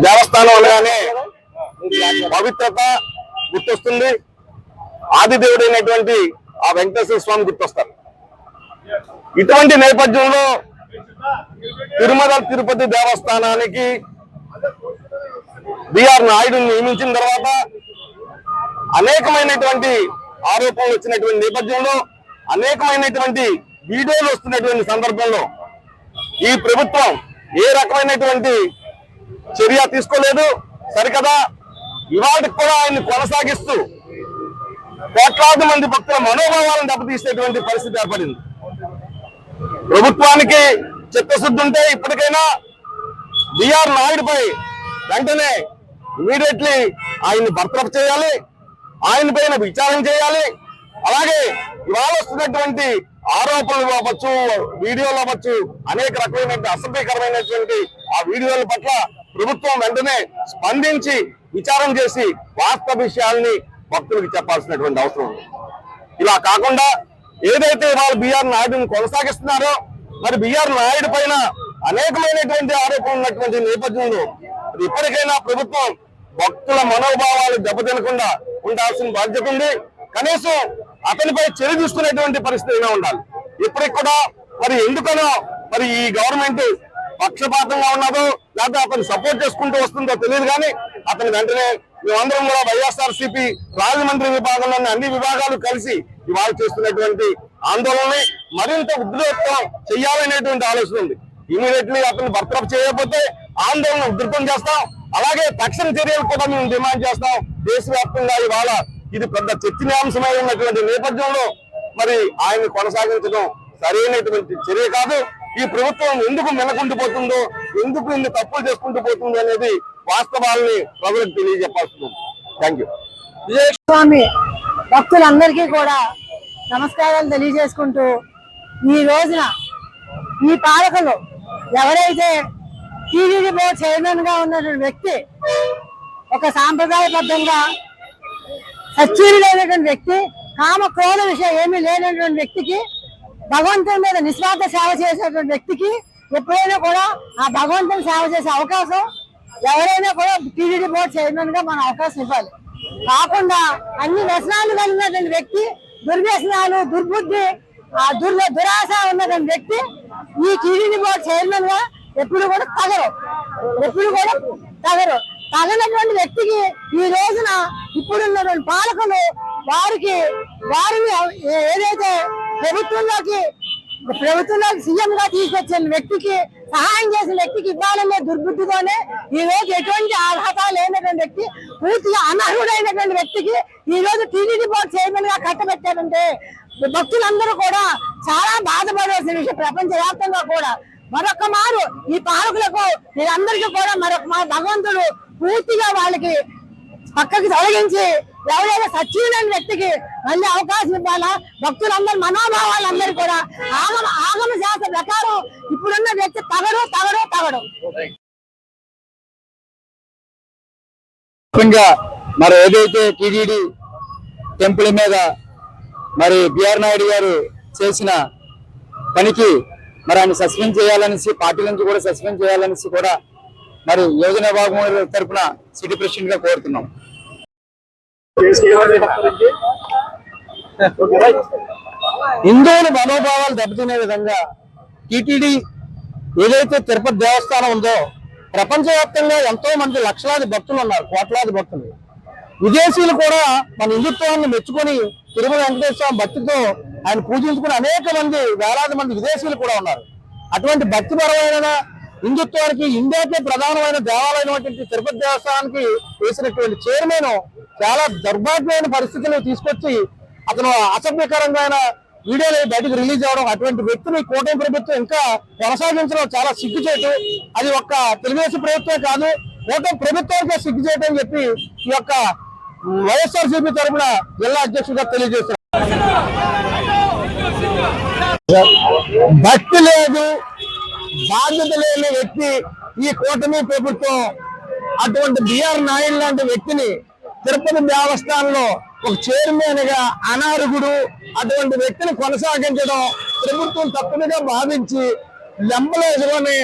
దేవస్థానం అనగానే పవిత్రత గుర్తొస్తుంది, ఆదిదేవుడైనటువంటి ఆ వెంకటేశ్వర స్వామి గుర్తొస్తారు. ఇటువంటి నేపథ్యంలో తిరుమల తిరుపతి దేవస్థానానికి బిఆర్ నాయుడుని నియమించిన తర్వాత అనేకమైనటువంటి ఆరోపణలు వచ్చినటువంటి నేపథ్యంలో, అనేకమైనటువంటి వీడియోలు వస్తున్నటువంటి సందర్భంలో ఈ ప్రభుత్వం ఏ రకమైనటువంటి చర్య తీసుకోలేదు. సరికదా ఇవాళకి కూడా ఆయన్ని కొనసాగిస్తూ కోట్లాది మంది భక్తుల మనోభావాలను దెబ్బతీసేటువంటి పరిస్థితి ఏర్పడింది. ప్రభుత్వానికి చిత్తశుద్ధి ఉంటే ఇప్పటికైనా బిఆర్ నాయుడుపై వెంటనే ఇమీడియట్లీ ఆయన్ని బర్తరఫ్ చేయాలి, ఆయన పైన విచారణ చేయాలి. అలాగే ఇవాళ వస్తున్నటువంటి ఆరోపణలు అవ్వచ్చు, వీడియోలు అవ్వచ్చు, అనేక రకమైనటువంటి అసభ్యకరమైనటువంటి ఆ వీడియోల పట్ల ప్రభుత్వం వెంటనే స్పందించి విచారణ చేసి వాస్తవ విషయాల్ని భక్తులకు చెప్పాల్సినటువంటి అవసరం ఉంది. ఇలా కాకుండా ఏదైతే వాళ్ళు బిఆర్ నాయుడుని కొనసాగిస్తున్నారో, మరి బిఆర్ నాయుడు పైన అనేకమైనటువంటి ఆరోపణలు ఉన్నటువంటి నేపథ్యంలో ఇప్పటికైనా ప్రభుత్వం భక్తుల మనోభావాలు దెబ్బతినకుండా ఉండాల్సిన బాధ్యత ఉంది. కనీసం అతనిపై చర్య తీసుకునేటువంటి పరిస్థితి ఉండాలి. ఇప్పటికి కూడా మరి ఎందుకనో మరి ఈ గవర్నమెంట్ పక్షపాతంగా ఉన్నదో లేకపోతే అతను సపోర్ట్ చేసుకుంటూ వస్తుందో తెలియదు, కానీ అతను వెంటనే మేమందరం కూడా వైఎస్ఆర్సీపీ రాజమండ్రి విభాగంలోని అన్ని విభాగాలు కలిసి ఇవాళ చేస్తున్నటువంటి ఆందోళనని మరింత ఉధృతం చేయాలనేటువంటి ఆలోచన ఉంది. ఇమీడియట్లీ అతను బర్తరఫ్ చేయకపోతే ఆందోళన ఉధృతం చేస్తాం. అలాగే తక్షణ చర్యలు కూడా మేము డిమాండ్ చేస్తాం. దేశవ్యాప్తంగా ఇవాళ ఇది పెద్ద చర్చనీయాంశమై ఉన్నటువంటి నేపథ్యంలో మరి ఆయన కొనసాగించడం సరైనటువంటి చర్య కాదు. ఈ ప్రభుత్వం ఎందుకు మెనకుంటూ ఎందుకు ఇన్ని తప్పులు చేసుకుంటూ పోతుంది అనేది వాస్తవాల్ని ప్రజలకు తెలియజెప్పాల్సింది. Thank you. స్వామి భక్తులందరికీ కూడా నమస్కారాలు తెలియజేసుకుంటూ, ఈ రోజున ఈ పాలకులు ఎవరైతే టీటీడీ బోర్డు చైర్మన్ గా ఉన్నటువంటి వ్యక్తి, ఒక సాంప్రదాయబద్ధంగా సచ్చీరుడైనటువంటి వ్యక్తి, కామ క్రోధ విషయం ఏమీ లేనటువంటి వ్యక్తికి, భగవంతుని మీద నిస్వార్థ సేవ చేసేటువంటి వ్యక్తికి ఎప్పుడైనా కూడా ఆ భగవంతుని సేవ చేసే అవకాశం ఎవరైనా కూడా టీటీడీ బోర్డు చైర్మన్ గా మనం అవకాశం ఇవ్వాలి. కాకుండా అన్ని వ్యసనాలు కలిగినటువంటి వ్యక్తి, దుర్వ్యసనాలు, దుర్బుద్ధి, దురాశ ఉన్నటువంటి వ్యక్తి ఈ టీటీడీ బోర్డు చైర్మన్ గా ఎప్పుడు కూడా తగనటువంటి వ్యక్తికి ఈ రోజున ఇప్పుడున్నటువంటి పాలకులు వారిని ఏదైతే ప్రభుత్వంలోకి సీఎం గా తీసుకొచ్చిన వ్యక్తికి, సహాయం చేసిన వ్యక్తికి ఇవ్వాలనే దుర్బుద్ధితోనే ఈ రోజు ఎటువంటి అర్హత లేనటువంటి వ్యక్తి, పూర్తిగా అనర్హుడైనటువంటి వ్యక్తికి ఈ రోజు టీటీడీ బోర్డు చైర్మన్ గా కట్టబెట్టారంటే భక్తులందరూ కూడా చాలా బాధపడాల్సిన విషయం. ప్రపంచవ్యాప్తంగా కూడా మరొక మారు ఈ పాలకులకు మీరందరికీ కూడా మరొక మారు భగవంతుడు పూర్తిగా వాళ్ళకి పక్కకి తొలగించి ఎవరైనా సచివులైన వ్యక్తికి మళ్ళీ అవకాశం ఇవ్వాలా. భక్తులందరూ మనోభావాలందరూ కూడా ఆగమ శాస్త్ర ప్రకారం ఇప్పుడున్న వ్యక్తి తగడు. మరి ఏదైతే టీటీడీ టెంపుల్ మీద మరి బిఆర్ నాయుడు గారు చేసిన పనికి మరి ఆయన సస్పెండ్ చేయాలనేసి, పార్టీ నుంచి కూడా సస్పెండ్ చేయాలనేసి కూడా మరి యోజన విభాగం తరఫున సిటీ ప్రెసిడెంట్ గా కోరుతున్నాం. హిందువుల మనోభావాలు దెబ్బతినే విధంగా టీటీడీ ఏదైతే తిరుపతి దేవస్థానం ఉందో, ప్రపంచవ్యాప్తంగా ఎంతో మంది లక్షలాది భక్తులు ఉన్నారు, కోట్లాది భక్తులు. విదేశీయులు కూడా మన హిందుత్వాన్ని మెచ్చుకొని తిరుమల వెంకటేశ్వర స్వామి భక్తితో ఆయన పూజించుకుని అనేక మంది, వేలాది మంది విదేశీయులు కూడా ఉన్నారు. అటువంటి భక్తిపరమైన హిందుత్వానికి, ఇండియాకే ప్రధానమైన దేవాలయమైనటువంటి తిరుపతి దేవస్థానానికి వేసినటువంటి చైర్మన్ చాలా దౌర్భాగ్యమైన పరిస్థితులు తీసుకొచ్చి అతను అసభ్యకరంగా వీడియోలు బయటకు రిలీజ్ అవ్వడం, అటువంటి వ్యక్తిని కూటమి ప్రభుత్వం ఇంకా కొనసాగించడం చాలా సిగ్గుచేటు. అది ఒక్క తెలుగుదేశం ప్రభుత్వమే కాదు, కూటమి ప్రభుత్వానికే సిగ్గుచేటు అని చెప్పి ఈ యొక్క వైఎస్ఆర్సీపీ తరఫున జిల్లా అధ్యక్షుడిగా తెలియజేస్తున్నారు. భక్తి లేదు, బాధ్యత లేని వ్యక్తి ఈ కూటమి ప్రభుత్వం. అటువంటి బిఆర్ నాయుడు లాంటి వ్యక్తిని తిరుపతి దేవస్థానంలో ఒక చైర్మన్ గా అనార్హుడు, అటువంటి వ్యక్తిని కొనసాగించడం ప్రభుత్వం తప్పుగా భావించి లెంబలేసుకొని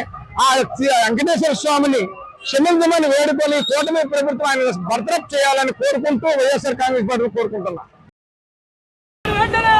ఆ వెంకటేశ్వర స్వామిని క్షమించమని వేడుకొని కూటమి ప్రభుత్వం ఆయన బర్తరఫ్ చేయాలని కోరుకుంటూ వైఎస్ఆర్ కాంగ్రెస్ పార్టీ కోరుకుంటున్నా. వెంటనే